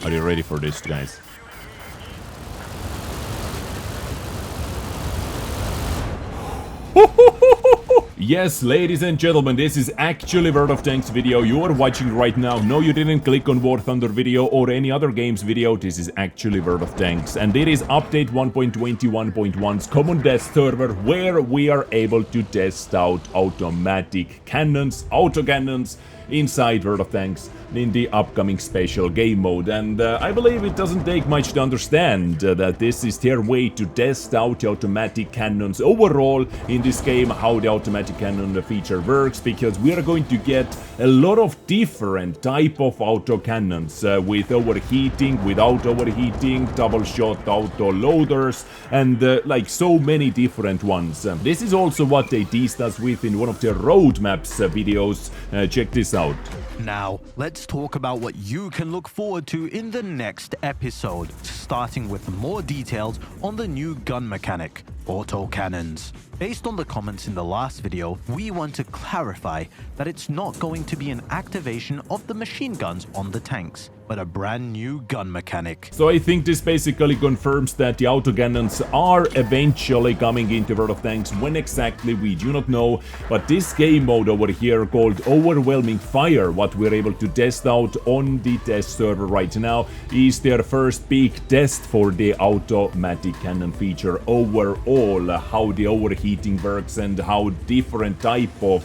Are you ready for this, guys? Yes, ladies and gentlemen, this is actually World of Tanks video you are watching right now. No, you didn't click on War Thunder video or any other games video. This is actually World of Tanks. And it is update 1.21.1's common test server where we are able to test out automatic cannons, autocannons, inside World of Tanks in the upcoming special game mode. And I believe it doesn't take much to understand that this is their way to test out the automatic cannons overall in this game, how the automatic cannon feature works, because we are going to get a lot of different type of autocannons with overheating, without overheating, double shot auto loaders, and like so many different ones. This is also what they teased us with in one of their roadmaps videos. Check this out. Now, let's talk about what you can look forward to in the next episode, starting with more details on the new gun mechanic, Autocannons. Based on the comments in the last video, we want to clarify that it's not going to be an activation of the machine guns on the tanks, but a brand new gun mechanic. So I think this basically confirms that the autocannons are eventually coming into World of Tanks. When exactly, we do not know, but this game mode over here called Overwhelming Fire, what we're able to test out on the test server right now, is their first big test for the automatic cannon feature overall, how the overheating works and how different type of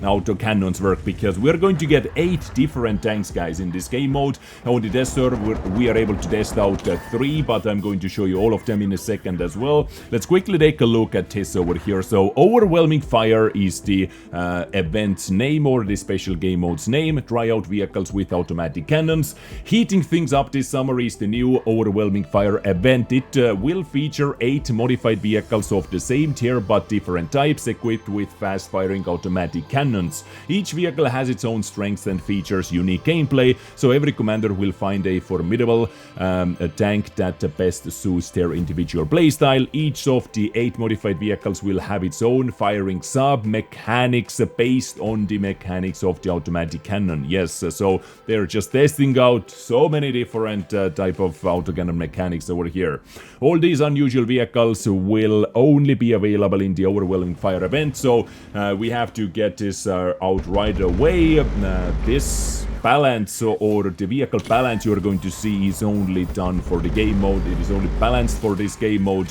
autocannons work, because we're going to get 8 different tanks, guys, in this game mode. On the test server we are able to test out 3, but I'm going to show you all of them in a second as well. Let's quickly take a look at this over here. So Overwhelming Fire is the event's name, or the special game mode's name. Try out vehicles with automatic cannons. Heating things up this summer is the new Overwhelming Fire event. It will feature 8 modified vehicles of the same tier but different types, equipped with fast firing automatic cannons. Each vehicle has its own strengths and features unique gameplay, so every commander will find a formidable a tank that best suits their individual playstyle. Each of the 8 modified vehicles will have its own firing sub-mechanics based on the mechanics of the automatic cannon. Yes, so they're just testing out so many different type of autocannon mechanics over here. All these unusual vehicles will only be available in the Overwhelming Fire event, so we have to get this out right away. This balance, or the vehicle balance you're going to see, is only done for the game mode. It is only balanced for this game mode.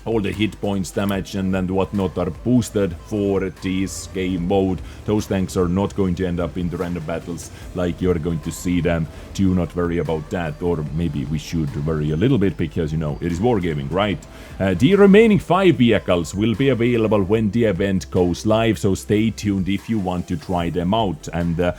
All the hit points, damage and whatnot are boosted for this game mode. Those tanks are not going to end up in the random battles like you're going to see them. Do not worry about that, or maybe we should worry a little bit, because, you know, it is wargaming, right? The remaining 5 vehicles will be available when the event goes live, so stay tuned if you want to try them out. And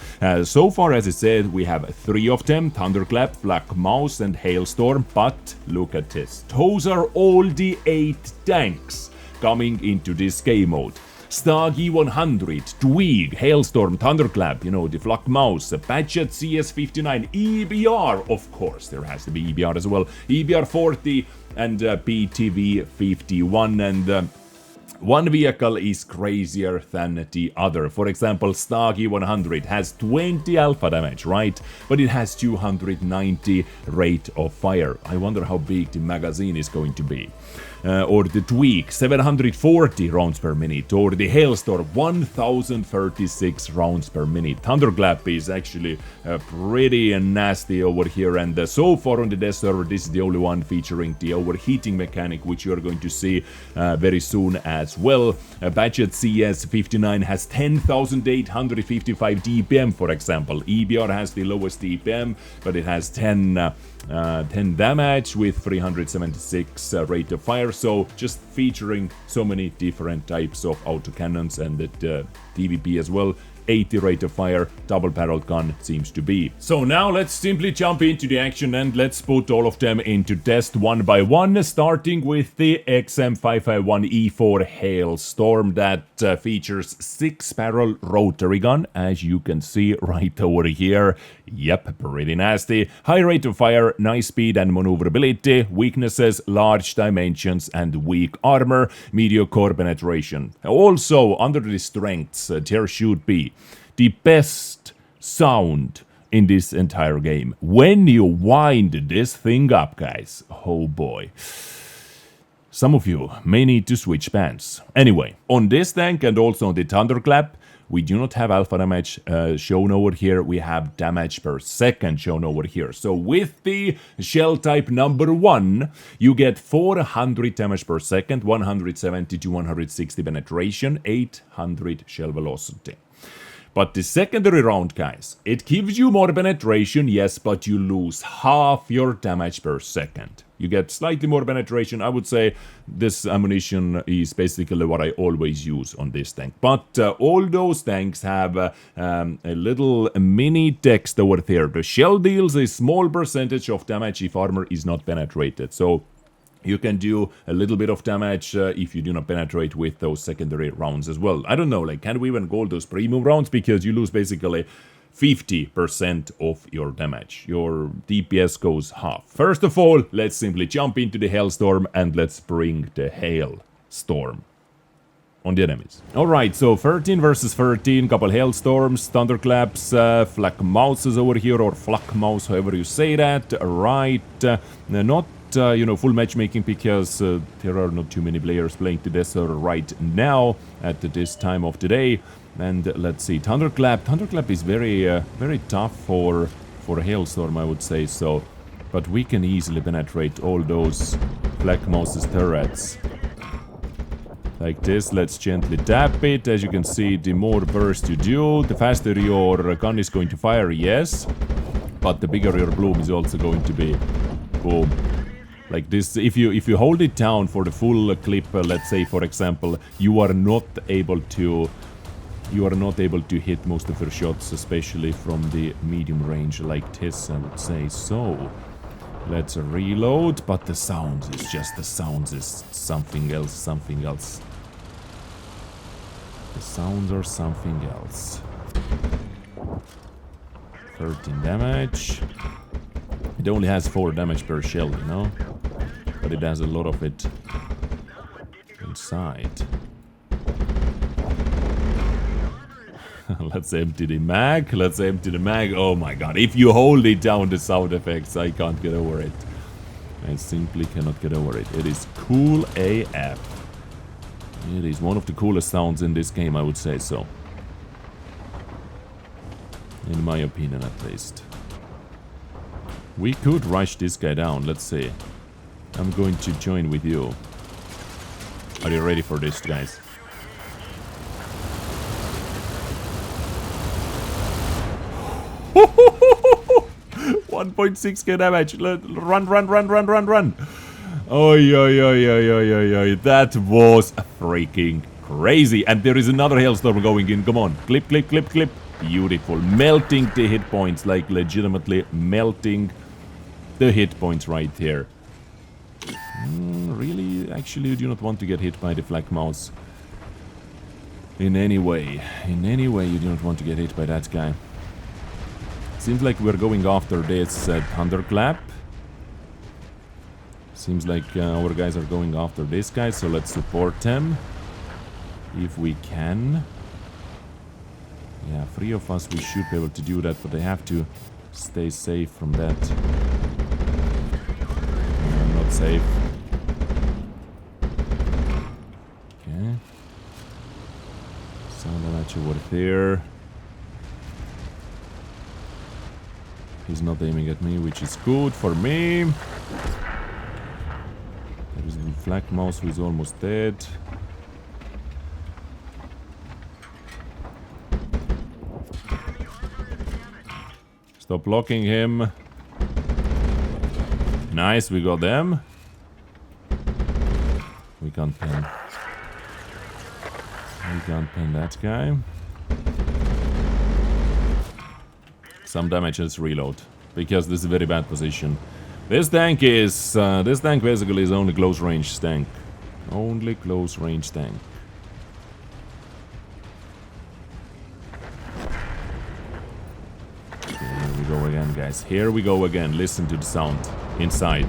so far, as I said, we have 3 of them: Thunderclap, Flakmaus and Hailstorm. But look at this. Those are all the 8 tanks coming into this game mode. Stagi 100, Dezrng, Hailstorm, Thunderclap, you know, the Flakmaus, Badget CS59, EBR, of course, there has to be EBR as well, EBR 40 and PTV 51, and one vehicle is crazier than the other. For example, Stagi 100 has 20 alpha damage, right? But it has 290 rate of fire. I wonder how big the magazine is going to be. Or the Dezrng, 740 rounds per minute, or the Hailstorm, 1036 rounds per minute. Thunderclap is actually pretty nasty over here, and so far on the test server, this is the only one featuring the overheating mechanic, which you're going to see very soon as well. Badget CS59 has 10,855 DPM, for example. EBR has the lowest DPM, but it has 10 damage with 376 rate of fire, so just featuring so many different types of autocannons, and the DVP as well. 80 rate of fire, double-barreled gun seems to be. So now let's simply jump into the action and let's put all of them into test one by one, starting with the XM551E4 Hailstorm that features 6-barrel rotary gun, as you can see right over here. Yep, pretty nasty. High rate of fire, nice speed and maneuverability. Weaknesses, large dimensions and weak armor, mediocre penetration. Also, under the strengths, there should be the best sound in this entire game. When you wind this thing up, guys, oh boy. Some of you may need to switch bands. Anyway, on this tank and also on the Thunderclap, we do not have alpha damage shown over here. We have damage per second shown over here. So with the shell type number 1, you get 400 damage per second, 170 to 160 penetration, 800 shell velocity. But the secondary round, guys, it gives you more penetration, yes, but you lose half your damage per second. You get slightly more penetration. I would say this ammunition is basically what I always use on this tank. But all those tanks have a little mini text over there. The shell deals a small percentage of damage if armor is not penetrated. So you can do a little bit of damage if you do not penetrate with those secondary rounds as well. I don't know, like, can we even call those premium rounds? Because you lose basically 50% of your damage. Your DPS goes half. First of all, let's simply jump into the Hailstorm and let's bring the Hailstorm on the enemies. Alright, so 13 versus 13, couple Hailstorms, Thunderclaps, Flakmauses over here, or Flakmaus, however you say that. Right, not you know, full matchmaking because there are not too many players playing to Dezrng right now at this time of the day. And let's see, Thunderclap. Thunderclap is very very tough for Hailstorm, I would say so. But we can easily penetrate all those Flakmaus's turrets. Like this, let's gently tap it. As you can see, the more burst you do, the faster your gun is going to fire, yes. But the bigger your bloom is also going to be. Boom. Like this, if you hold it down for the full clip, let's say for example, you are not able to hit most of your shots, especially from the medium range like this, I would say. So let's reload, but the sound is just the sounds is something else, something else. The sounds are something else. 13 damage. It only has 4 damage per shell, you know? But it has a lot of it inside. Let's empty the mag. Let's empty the mag. Oh my god. If you hold it down, the sound effects, I can't get over it. I simply cannot get over it. It is cool AF. It is one of the coolest sounds in this game, I would say so. In my opinion, at least. We could rush this guy down. Let's see. I'm going to join with you. Are you ready for this, guys? $1.6k damage. Run. Oh, that was freaking crazy. And there is another Hailstorm going in. Come on. Clip. Beautiful. Melting the hit points. Like, legitimately melting the hit points right there. Really? Actually, you do not want to get hit by the Flakmaus. In any way. In any way, you do not want to get hit by that guy. Seems like we're going after this Thunderclap. Seems like our guys are going after this guy, so let's support them. If we can. Yeah, 3 of us, we should be able to do that, but they have to stay safe from that. Not safe. Okay. Sound damage over there. He's not aiming at me, which is good for me. There is the Flakmaus who is almost dead. Stop blocking him. Nice, we got them. We can't pen. We can't pen that guy. Some damage, let's reload. Because this is a very bad position. This tank basically is only close range tank. Only close range tank. Here we go again, guys. Here we go again. Listen to the sound inside.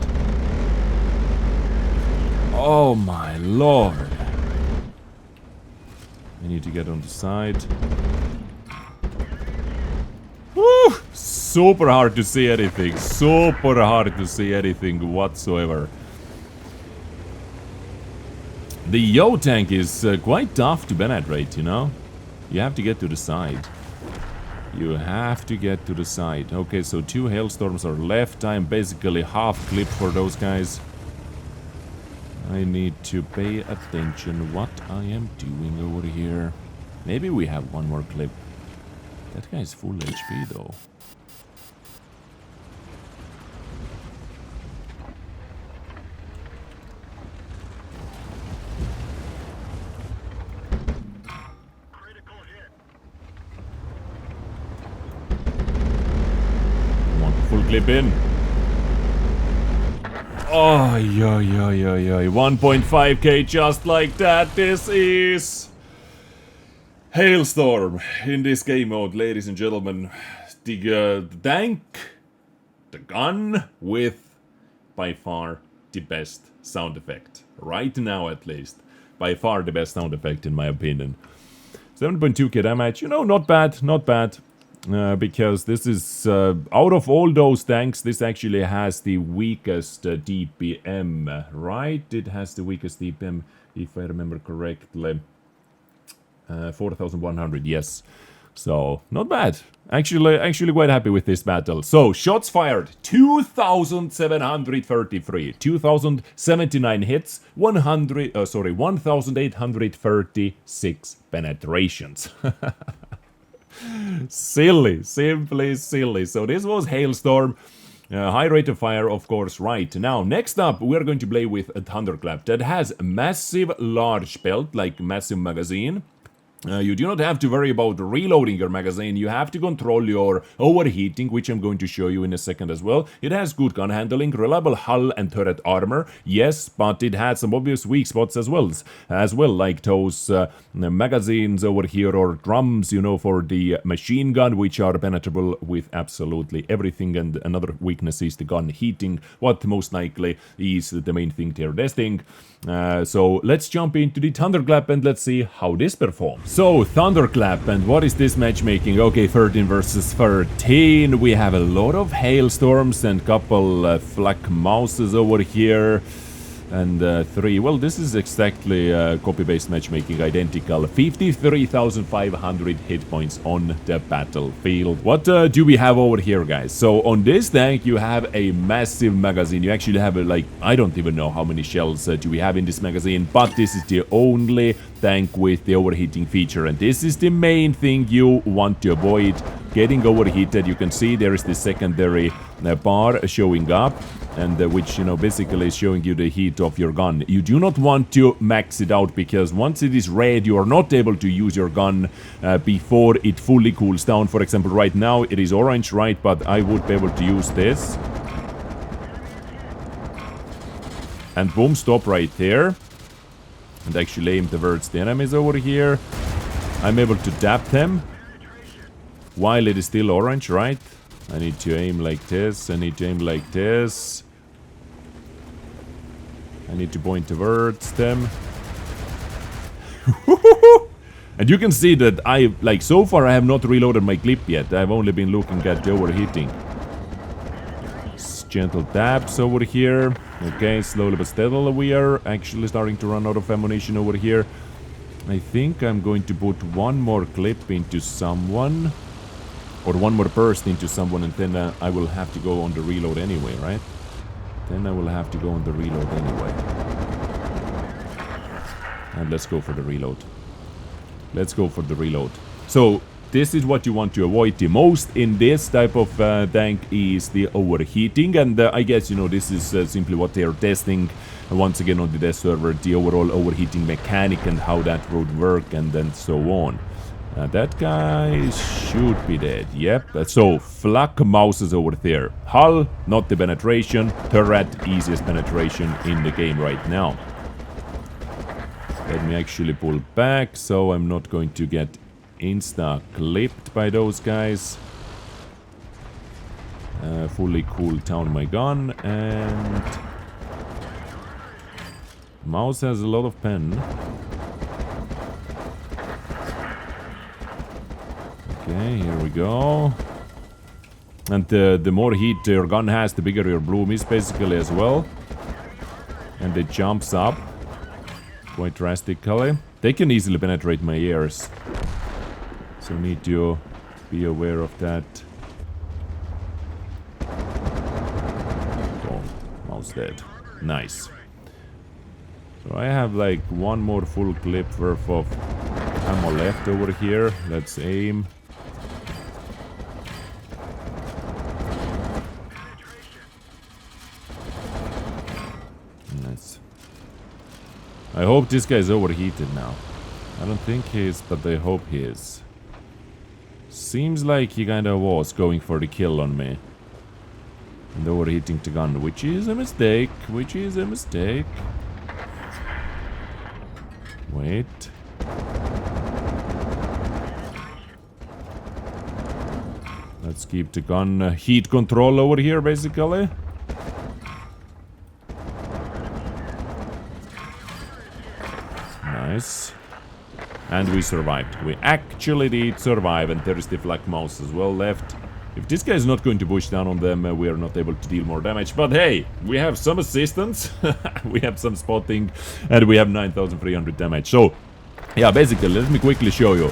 Oh my lord. I need to get on the side. Woo! super hard to see anything. Super hard to see anything whatsoever. The Yo tank is quite tough to penetrate, you know? You have to get to the side. You have to get to the side. Okay, so 2 hailstorms are left. I'm basically half clip for those guys. I need to pay attention what I am doing over here. Maybe we have one more clip. That guy's full HP though. Full clip in. Oh, yeah. 1.5k just like that. This is Hailstorm in this game mode, ladies and gentlemen. The tank, the gun with by far the best sound effect. Right now, at least. By far the best sound effect, in my opinion. 7.2k damage. You know, not bad, not bad. Because this is, out of all those tanks, this actually has the weakest DPM, right? It has the weakest DPM, if I remember correctly. 4,100, yes. So, not bad. Actually quite happy with this battle. So, shots fired, 2,733. 2,079 hits, 1,836 penetrations. Silly, simply silly. So this was Hailstorm. High rate of fire, of course, right. Now, next up, we're going to play with a Thunderclap that has a massive large belt, like massive magazine. You do not have to worry about reloading your magazine. You have to control your overheating, which I'm going to show you in a second as well. It has good gun handling, reliable hull and turret armor, yes, but it has some obvious weak spots as well, like those magazines over here or drums, you know, for the machine gun, which are penetrable with absolutely everything. And another weakness is the gun heating, what most likely is the main thing they're testing. So let's jump into the Thunderclap and let's see how this performs. So, Thunderclap, and what is this matchmaking? Okay, 13 versus 13. We have a lot of hailstorms and couple Flakmauses over here. And 3. Well, this is exactly copy-paste matchmaking, identical. 53,500 hit points on the battlefield. What do we have over here, guys? So, on this tank, you have a massive magazine. You actually have, like, I don't even know how many shells do we have in this magazine, but this is the only tank with the overheating feature. And this is the main thing you want to avoid, getting overheated. You can see there is the secondary bar showing up. And which, you know, basically is showing you the heat of your gun. You do not want to max it out, because once it is red, you are not able to use your gun before it fully cools down. For example, right now it is orange, right? But I would be able to use this. And boom, stop right there. And actually aim towards the enemies over here. I'm able to dab them while it is still orange, right? I need to aim like this, I need to aim like this. I need to point towards them. And you can see that I, like, so far I have not reloaded my clip yet. I've only been looking at the overheating. Gentle dabs over here. Okay, slowly but steadily we are actually starting to run out of ammunition over here. I think I'm going to put one more clip into someone. Or one more burst into someone, and then I will have to go on the reload anyway, right? Then I will have to go on the reload anyway. And let's go for the reload. Let's go for the reload. So, this is what you want to avoid the most in this type of tank is the overheating. And I guess, you know, this is simply what they are testing once again on the test server. The overall overheating mechanic and how that would work and then so on. That guy should be dead, yep. So, Flakmaus is over there. Hull, not the penetration. Turret, easiest penetration in the game right now. Let me actually pull back, so I'm not going to get insta-clipped by those guys. Fully cool down my gun, and... Mouse has a lot of pen. Okay, here we go. And the more heat your gun has, the bigger your bloom is basically as well. And it jumps up quite drastically. They can easily penetrate my ears. So need to be aware of that. Oh, mouse dead. Nice. So I have like one more full clip worth of ammo left over here. Let's aim. Nice. I hope this guy is overheated now. I don't think he is, but I hope he is. Seems like he kinda was going for the kill on me. And overheating the gun, which is a mistake. Which is a mistake. Wait. Let's keep the gun heat control over here, basically. Nice. And we survived. We actually did survive, and there is the Flakmaus as well left. If this guy is not going to push down on them, we are not able to deal more damage. But hey, we have some assistance, we have some spotting, and we have 9,300 damage. So, yeah, basically, let me quickly show you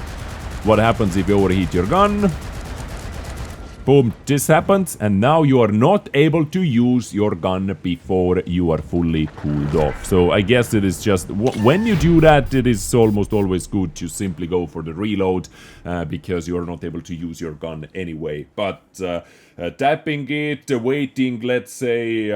what happens if you overheat your gun. Boom, this happens, and now you are not able to use your gun before you are fully cooled off. So I guess it is just, when you do that, it is almost always good to simply go for the reload, because you are not able to use your gun anyway. But tapping it, waiting, let's say,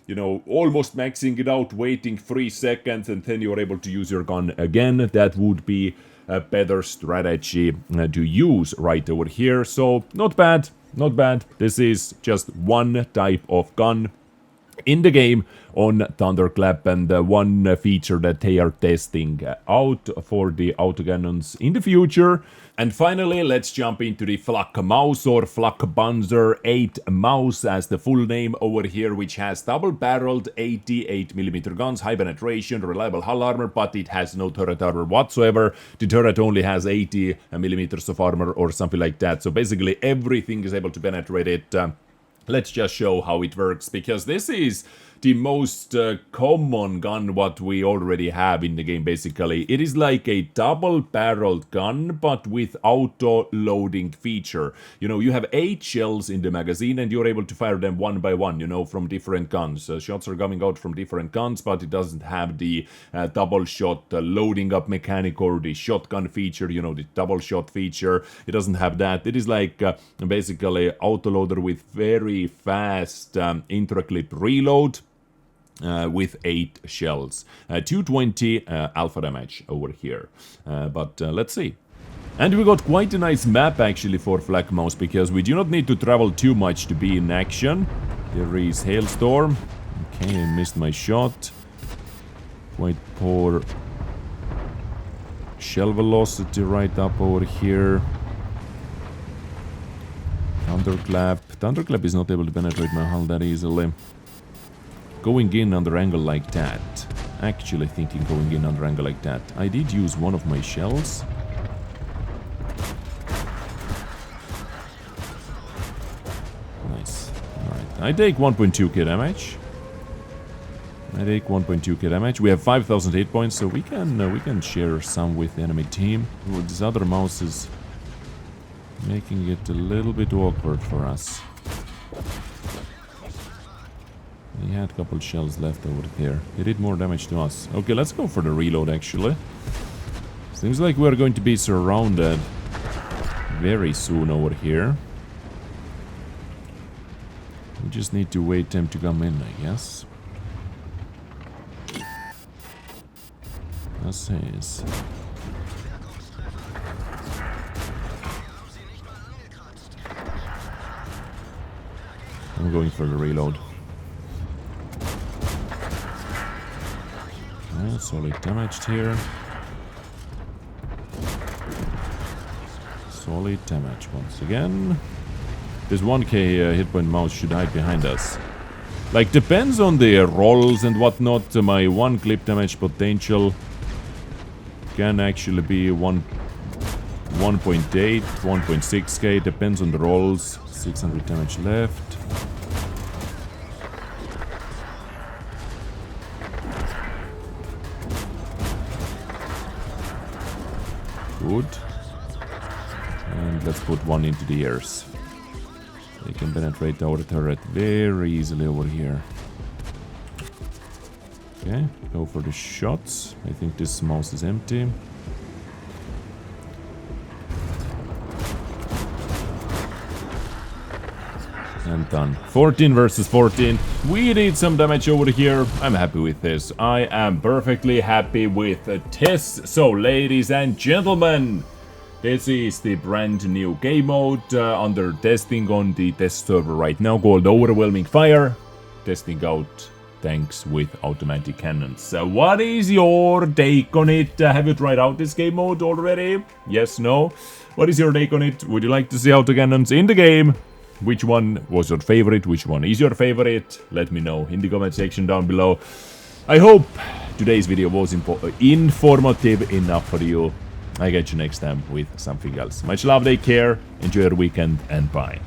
you know, almost maxing it out, waiting 3 seconds, and then you're able to use your gun again, that would be a better strategy to use right over here. So, not bad. Not bad. This is just one type of gun in the game on Thunderclap, and one feature that they are testing out for the Autocannons in the future. And finally, let's jump into the Flakmaus or Flakpanzer VIII mouse as the full name over here, which has double-barreled 88mm guns, high penetration, reliable hull armor, but it has no turret armor whatsoever. The turret only has 80mm of armor or something like that, so basically everything is able to penetrate it. Let's just show how it works, because this is the most common gun what we already have in the game, basically. It is like a double-barreled gun, but with auto-loading feature. You know, you have 8 shells in the magazine, and you're able to fire them one by one, you know, from different guns. Shots are coming out from different guns, but it doesn't have the double-shot loading up mechanic or the shotgun feature, you know, the double-shot feature. It doesn't have that. It is like basically auto-loader with very fast intra-clip reload. With 8 shells. 220 alpha damage over here. But let's see. And we got quite a nice map actually for Flakmaus, because we do not need to travel too much to be in action. There is Hailstorm. Okay, I missed my shot. Quite poor shell velocity right up over here. Thunderclap. Thunderclap is not able to penetrate my hull that easily. Going in under angle like that. Actually thinking going in under angle like that. I did use one of my shells. Nice. Alright. I take 1.2k damage. I take 1.2k damage. We have 5,000 hit points, so we can share some with the enemy team. Ooh, this other mouse is making it a little bit awkward for us. He had a couple shells left over here. He did more damage to us. Okay, let's go for the reload, actually. Seems like we're going to be surrounded very soon over here. We just need to wait them to come in, I guess. Das is. I'm going for the reload. Oh, solid damaged here. Solid damage once again. This 1k hit point mouse should hide behind us. Like, depends on the rolls and whatnot. My 1 clip damage potential can actually be 1 1.8, 1.6k, depends on the rolls. 600 damage left. Good. And let's put one into the ears. They can penetrate our turret very easily over here. Okay, go for the shots. I think this mouse is empty. And done. 14 versus 14. We did some damage over here. I'm happy with this. I am perfectly happy with this. So, ladies and gentlemen, this is the brand new game mode under testing on the test server right now called Overwhelming Fire. Testing out tanks with automatic cannons. So what is your take on it? Have you tried out this game mode already? Yes, no? What is your take on it? Would you like to see autocannons in the game? Which one was your favorite? Which one is your favorite? Let me know in the comment section down below. I hope today's video was informative enough for you. I catch you next time with something else. Much love, take care, enjoy your weekend, and bye.